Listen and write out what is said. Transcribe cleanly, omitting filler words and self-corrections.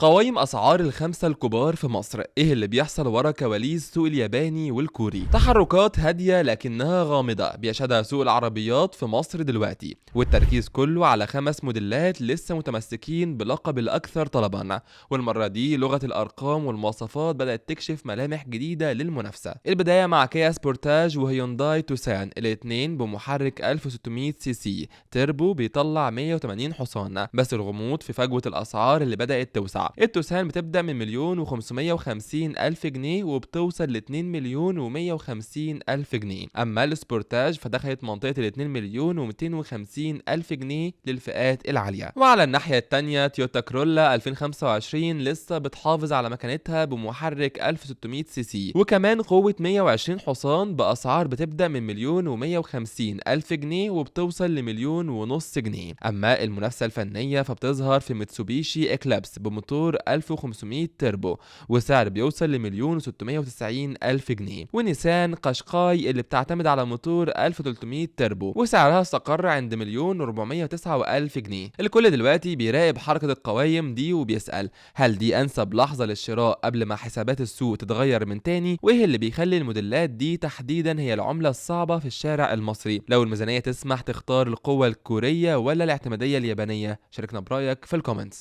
قوائم أسعار الخمسة الكبار في مصر، إيه اللي بيحصل ورا كواليس السوق الياباني والكوري؟ تحركات هادية لكنها غامضة بيشهدها سوق العربيات في مصر دلوقتي، والتركيز كله على 5 موديلات لسه متمسكين بلقب الأكثر طلبا، والمرة دي لغة الأرقام والمواصفات بدأت تكشف ملامح جديدة للمنافسة. البداية مع كيا سبورتاج وهيونداي توسان، الاتنين بمحرك 1600 سي سي تربو بيطلع 180 حصان، بس الغموض في فجوة الأسعار اللي بدأت توسع. التوسان بتبدأ من 1,550,000 جنيه وبتوصل ل2,150,000 جنيه، أما السبورتاج فدخلت منطقة ال2,250,000 جنيه للفئات العالية. وعلى الناحية التانية تيوتا كرولا 2025 لسه بتحافظ على مكانتها بمحرك 1600 سي سي وكمان قوة 120 حصان بأسعار بتبدأ من 1,150,000 جنيه وبتوصل ل1,500,000 جنيه. أما المنافسة الفنية فبتظهر في ميتسوبيشي إكليبس بموتور 1500 تربو وسعر بيوصل ل1,690,000 جنيه، ونيسان قشقاي اللي بتعتمد على موتور 1300 تربو وسعرها استقر عند 1,409,000 جنيه. الكل دلوقتي بيراقب حركة القوائم دي وبيسأل هل دي أنسب لحظة للشراء قبل ما حسابات السوق تتغير من تاني، وإيه اللي بيخلي الموديلات دي تحديدا هي العملة الصعبة في الشارع المصري. لو الميزانية تسمح تختار القوة الكورية ولا الاعتمادية اليابانية؟ شاركنا برأيك في الكومنتس.